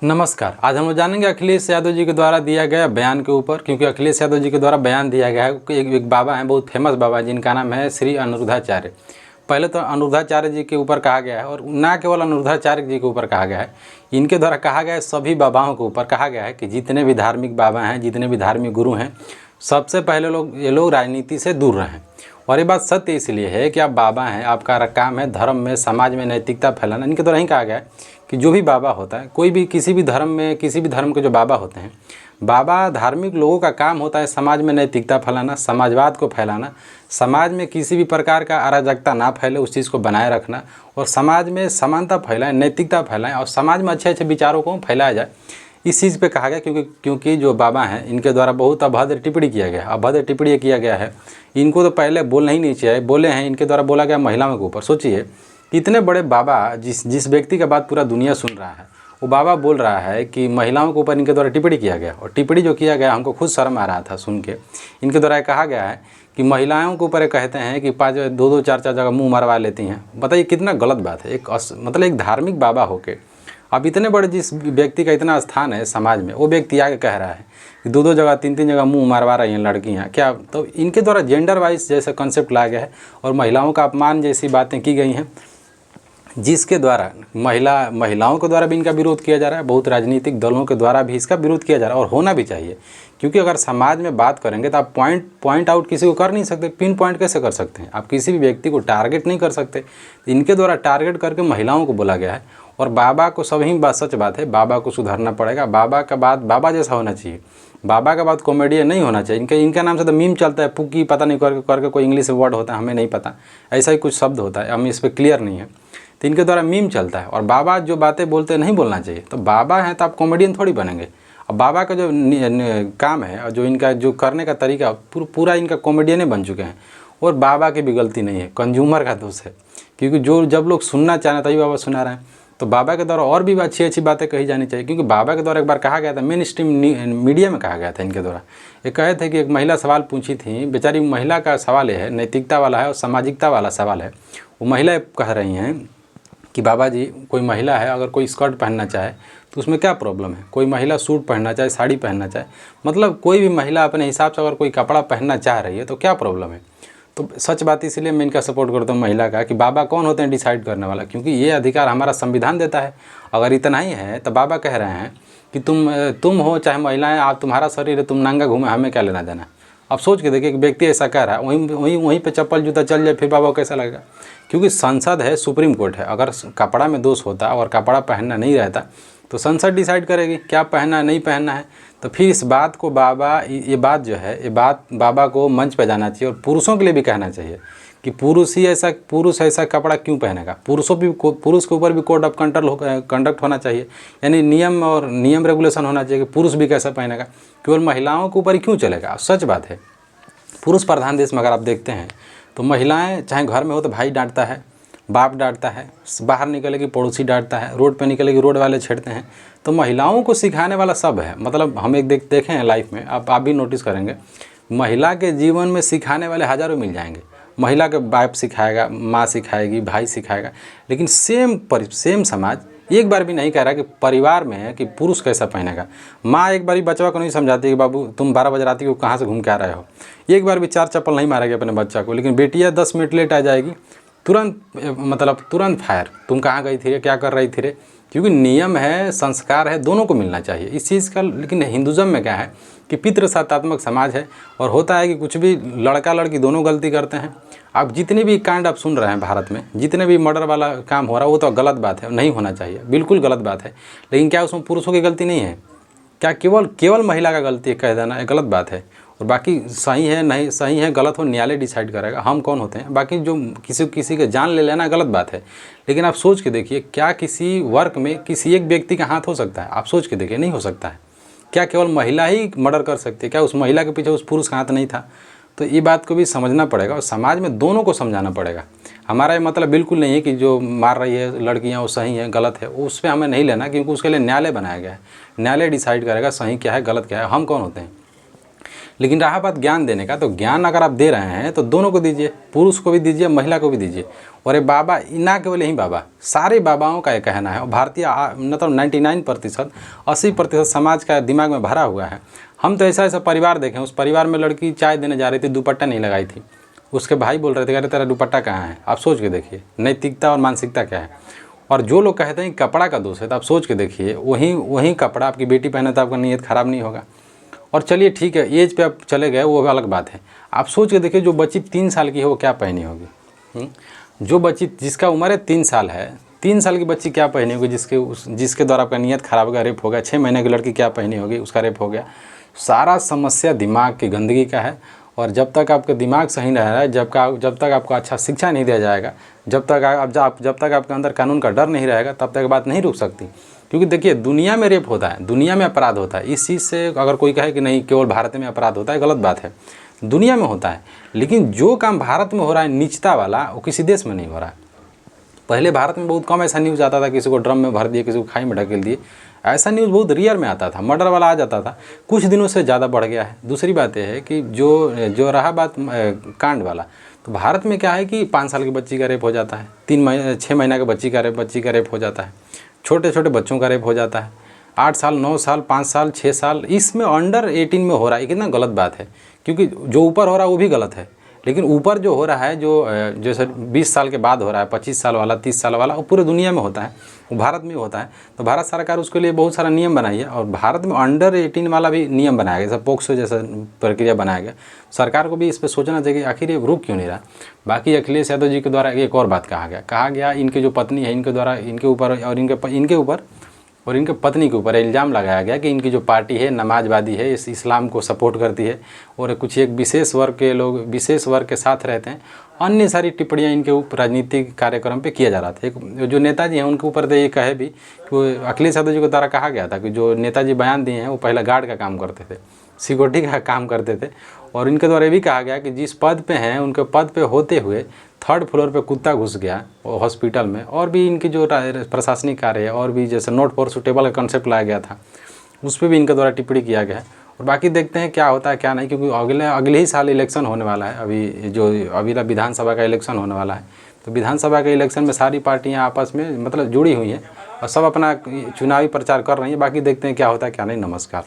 नमस्कार। आज हम लोग जानेंगे अखिलेश यादव जी के द्वारा दिया गया बयान के ऊपर, क्योंकि अखिलेश यादव जी के द्वारा बयान दिया गया है। एक बाबा हैं, बहुत फेमस बाबा, जिनका नाम है श्री अनिरुद्धाचार्य। पहले तो अनिरुद्धाचार्य जी के ऊपर कहा गया है, और ना केवल अनिरुद्धाचार्य जी के ऊपर कहा गया है, इनके द्वारा कहा गया है सभी बाबाओं के ऊपर कहा गया है कि जितने भी धार्मिक बाबा हैं, जितने भी धार्मिक गुरु हैं, सबसे पहले ये लोग राजनीति से दूर रहें। और ये बात सत्य इसलिए है कि आप बाबा हैं, आपका काम है धर्म में, समाज में नैतिकता फैलाना। इनके द्वारा ही कहा गया है कि जो भी बाबा होता है, कोई भी किसी भी धर्म में, किसी भी धर्म के जो बाबा होते हैं, बाबा धार्मिक लोगों का काम होता है समाज में नैतिकता फैलाना, समाजवाद को फैलाना, समाज में किसी भी प्रकार का अराजकता ना फैले उस चीज़ को बनाए रखना, और समाज में समानता फैलाएं, नैतिकता फैलाएं, और समाज में अच्छे अच्छे विचारों को फैलाया जाए। इस चीज़ पे कहा गया, क्योंकि जो बाबा हैं इनके द्वारा बहुत अभद्र टिप्पणी किया गया। अभद्र टिप्पणी ये किया गया है, इनको तो पहले बोलना ही नहीं चाहिए, बोले हैं, इनके द्वारा बोला गया महिलाओं के ऊपर। सोचिए, इतने बड़े बाबा, जिस व्यक्ति का बात पूरा दुनिया सुन रहा है, वो बाबा बोल रहा है कि महिलाओं के ऊपर इनके द्वारा टिप्पणी किया गया। और टिप्पणी जो किया गया, हमको खुद शर्म आ रहा था सुन के। इनके द्वारा कहा गया है कि महिलाओं के ऊपर कहते हैं कि 5-2 4 जगह मुँह मरवा लेती हैं। बताइए कितना गलत बात है। मतलब एक धार्मिक बाबा होके अब इतने बड़े जिस व्यक्ति का इतना स्थान है समाज में, वो व्यक्ति आगे कह रहा है कि 2-2 जगह 3-3 जगह मुंह मारवा रही हैं लड़कियां। क्या तो इनके द्वारा जेंडर वाइज जैसा कॉन्सेप्ट लाया गया है, और महिलाओं का अपमान जैसी बातें की गई हैं, जिसके द्वारा महिलाओं के द्वारा भी इनका विरोध किया जा रहा है। बहुत राजनीतिक दलों के द्वारा भी इसका विरोध किया जा रहा है, और होना भी चाहिए। क्योंकि अगर समाज में बात करेंगे तो आप पॉइंट आउट किसी को कर नहीं सकते, पिन पॉइंट कैसे कर सकते हैं? आप किसी भी व्यक्ति को टारगेट नहीं कर सकते। इनके द्वारा टारगेट करके महिलाओं को बोला गया है। और बाबा को सभी बात सच बात है, बाबा को सुधरना पड़ेगा। बाबा का बात बाबा जैसा होना चाहिए, बाबा का बात कॉमेडियन नहीं होना चाहिए। इनका नाम से तो मीम चलता है, पुक्की पता नहीं करके कोई इंग्लिश वर्ड होता है, हमें नहीं पता, ऐसा ही कुछ शब्द होता है, हम इस पर क्लियर नहीं है। तो इनके द्वारा मीम चलता है, और बाबा जो बातें बोलते नहीं बोलना चाहिए। तो बाबा हैं तो आप कॉमेडियन थोड़ी बनेंगे। अब बाबा का जो काम है, और जो इनका जो करने का तरीका, पूरा इनका कॉमेडियन बन चुके हैं। और बाबा की भी गलती नहीं है, कंज्यूमर का दोष है। क्योंकि जब लोग सुनना चाह रहे हैं तभी बाबा सुना रहे हैं। तो बाबा के द्वारा और भी अच्छी अच्छी बातें कही जानी चाहिए। क्योंकि बाबा के द्वारा एक बार कहा गया था, मेन स्ट्रीम मीडिया में कहा गया था इनके द्वारा। ये कहे थे कि एक महिला सवाल पूछी थी, बेचारी महिला का सवाल है, नैतिकता वाला है और सामाजिकता वाला सवाल है। वो महिला कह रही हैं कि बाबा जी, कोई महिला है अगर कोई स्कर्ट पहनना चाहे तो उसमें क्या प्रॉब्लम है? कोई महिला सूट पहनना चाहे, साड़ी पहनना चाहे, मतलब कोई भी महिला अपने हिसाब से अगर कोई कपड़ा पहनना चाह रही है तो क्या प्रॉब्लम है? तो सच बात इसलिए मैं इनका सपोर्ट करता हूँ महिला का, कि बाबा कौन होते हैं डिसाइड करने वाला? क्योंकि ये अधिकार हमारा संविधान देता है। अगर इतना ही है तो बाबा कह रहे हैं कि तुम हो चाहे महिलाएं, आप, तुम्हारा शरीर है, तुम नंगा घूमे, हमें क्या लेना देना। अब सोच के देखिए, एक व्यक्ति ऐसा कह रहा है, वहीं पे चप्पल जूता चल जाए, फिर बाबा को कैसा लगेगा? क्योंकि संसद है, सुप्रीम कोर्ट है। अगर कपड़ा में दोष होता और कपड़ा पहनना नहीं रहता तो संसद डिसाइड करेगी क्या पहनना है, नहीं पहनना है। तो फिर इस बात को बाबा, ये बात जो है, ये बात बाबा को मंच पे जाना चाहिए, और पुरुषों के लिए भी कहना चाहिए कि पुरुष ऐसा कपड़ा क्यों पहनेगा। पुरुष के ऊपर भी कोड ऑफ कंडक्ट होना चाहिए, यानी नियम रेगुलेशन होना चाहिए कि पुरुष भी कैसा पहनेगा। केवल महिलाओं के ऊपर ही क्यों चलेगा? सच बात है, पुरुष प्रधान देश में अगर आप देखते हैं तो महिलाएं चाहे घर में हो तो भाई डांटता है, बाप डांटता है, बाहर निकलेगी पड़ोसी डांटता है, रोड पे निकलेगी रोड वाले छेड़ते हैं। तो महिलाओं को सिखाने वाला सब है। मतलब हम एक देखे हैं लाइफ में, आप भी नोटिस करेंगे, महिला के जीवन में सिखाने वाले हज़ारों मिल जाएंगे। महिला के बाप सिखाएगा, माँ सिखाएगी, भाई सिखाएगा, लेकिन सेम समाज एक बार भी नहीं कह रहा कि परिवार में है कि पुरुष कैसा पहनेगा। माँ एक बार भी बच्चा को नहीं समझाती कि बाबू तुम 12 बजे रात को कहाँ से घूम के आ रहे हो। एक बार भी 4 चप्पल नहीं मारेगी अपने बच्चा को। लेकिन बेटियाँ 10 मिनट लेट आ जाएगी, तुरंत फायर, तुम कहाँ गई थी रे, क्या कर रही थी रे। क्योंकि नियम है, संस्कार है, दोनों को मिलना चाहिए इस चीज़ का। लेकिन हिंदुज़म में क्या है कि पितृसत्तात्मक समाज है, और होता है कि कुछ भी लड़का लड़की दोनों गलती करते हैं। आप जितने भी कांड आप सुन रहे हैं भारत में, जितने भी मर्डर वाला काम हो रहा है, वो तो गलत बात है, नहीं होना चाहिए, बिल्कुल गलत बात है। लेकिन क्या उसमें पुरुषों की गलती नहीं है? क्या केवल महिला का गलती है कह देना, ये गलत बात है। और बाकी सही है नहीं सही है गलत हो, न्यायालय डिसाइड करेगा, हम कौन होते हैं। बाकी जो किसी के जान ले लेना गलत बात है। लेकिन आप सोच के देखिए, क्या किसी वर्क में किसी एक व्यक्ति का हाथ हो सकता है? आप सोच के देखिए, नहीं हो सकता है। क्या केवल महिला ही मर्डर कर सकती है? क्या उस महिला के पीछे उस पुरुष का हाथ नहीं था? तो ये बात को भी समझना पड़ेगा, और समाज में दोनों को समझाना पड़ेगा। हमारा ये मतलब बिल्कुल नहीं है कि जो मार रही है लड़कियां वो सही है गलत है, उस पर हमें नहीं लेना, क्योंकि उसके लिए न्यायालय बनाया गया है। न्यायालय डिसाइड करेगा सही क्या है गलत क्या है, हम कौन होते हैं। लेकिन रहा बात ज्ञान देने का, तो ज्ञान अगर आप दे रहे हैं तो दोनों को दीजिए, पुरुष को भी दीजिए, महिला को भी दीजिए। और ये बाबा ना केवल यही बाबा, सारे बाबाओं का ये कहना है। और भारतीय मतलब 99%, 80% समाज का दिमाग में भरा हुआ है। हम तो ऐसा ऐसा परिवार देखें, उस परिवार में लड़की चाय देने जा रही थी, दुपट्टा नहीं लगाई थी, उसके भाई बोल रहे थे, कह रहे तेरा दुपट्टा कहाँ है। आप सोच के देखिए नैतिकता और मानसिकता क्या है। और जो लोग कहते हैं कपड़ा का दोष है, तो आप सोच के देखिए वही कपड़ा आपकी बेटी पहने तो आपका नीयत ख़राब नहीं होगा। और चलिए ठीक है, एज पे आप चले गए, वो अलग बात है। आप सोच के देखिए जो बच्ची 3 साल की है वो क्या पहनी होगी। जो बच्ची जिसका उम्र है 3 साल है, 3 साल की बच्ची क्या पहनी होगी जिसके द्वारा आपका नीयत ख़राब होगा, रेप होगा। 6 महीने की लड़की क्या पहनी होगी, उसका रेप हो गया। सारा समस्या दिमाग की गंदगी का है। और जब तक आपका दिमाग सही नहीं रहा है, जब तक आपको अच्छा शिक्षा नहीं दिया जाएगा, जब तक आपके अंदर कानून का डर नहीं रहेगा, तब तक बात नहीं रुक सकती। क्योंकि देखिए दुनिया में रेप होता है, दुनिया में अपराध होता है। इस चीज़ से अगर कोई कहे कि नहीं केवल भारत में अपराध होता है, गलत बात है। दुनिया में होता है, लेकिन जो काम भारत में हो रहा है नीचता वाला, वो किसी देश में नहीं हो रहा है। पहले भारत में बहुत कम ऐसा न्यूज़ आता था, किसी को ड्रम में भर दिए, किसी को खाई में ढकेल दिए। ऐसा न्यूज़ बहुत रेयर में आता था, मर्डर वाला आ जाता था। कुछ दिनों से ज़्यादा बढ़ गया है। दूसरी बात यह है कि जो रहा बात कांड वाला, तो भारत में क्या है कि 5 साल की बच्ची का रेप हो जाता है, 6 महीना के बच्ची का रेप हो जाता है, छोटे छोटे बच्चों का रेप हो जाता है, 8 साल 9 साल 5 साल 6 साल, इसमें अंडर 18 में हो रहा है। कितना गलत बात है, क्योंकि जो ऊपर हो रहा है वो भी गलत है। लेकिन ऊपर जो हो रहा है, जो जैसे 20 साल के बाद हो रहा है, 25 साल वाला, 30 साल वाला, वो पूरे दुनिया में होता है, वो भारत में होता है। तो भारत सरकार उसके लिए बहुत सारा नियम बनाई है। और भारत में अंडर 18 वाला भी नियम बनाया गया, जैसा पोक्सो जैसा प्रक्रिया बनाया गया। सरकार को भी इस पर सोचना चाहिए कि आखिर ये रुक क्यों नहीं रहा। बाकी अखिलेश यादव जी के द्वारा एक और बात कहा गया, इनके जो पत्नी है, इनके द्वारा इनके ऊपर और इनके पत्नी के ऊपर इल्ज़ाम लगाया गया कि इनकी जो पार्टी है नमाजवादी है, इस इस्लाम को सपोर्ट करती है और कुछ एक विशेष वर्ग के साथ रहते हैं। अन्य सारी टिप्पणियां इनके ऊपर राजनीतिक कार्यक्रम पे किया जा रहा था। एक जो नेताजी हैं उनके ऊपर तो ये कहे भी कि अखिलेश यादव जी के द्वारा कहा गया था कि जो नेताजी बयान दिए हैं वो पहले गार्ड का काम करते थे, सिक्योरिटी का काम करते थे। और इनके द्वारा ये भी कहा गया कि जिस पद पे हैं, उनके पद पे होते हुए 3rd फ्लोर पे कुत्ता घुस गया हॉस्पिटल में। और भी इनकी जो प्रशासनिक कार्य है, और भी जैसे नॉट फॉर सुटेबल का कंसेप्ट लाया गया था, उस पर भी इनके द्वारा टिप्पणी किया गया है। और बाकी देखते हैं क्या होता है क्या नहीं, क्योंकि अगले ही साल इलेक्शन होने वाला है। अभी विधानसभा का इलेक्शन होने वाला है। तो विधानसभा के इलेक्शन में सारी पार्टियां आपस में मतलब जुड़ी हुई हैं और सब अपना चुनावी प्रचार कर रही हैं। बाकी देखते हैं क्या होता है क्या नहीं। नमस्कार।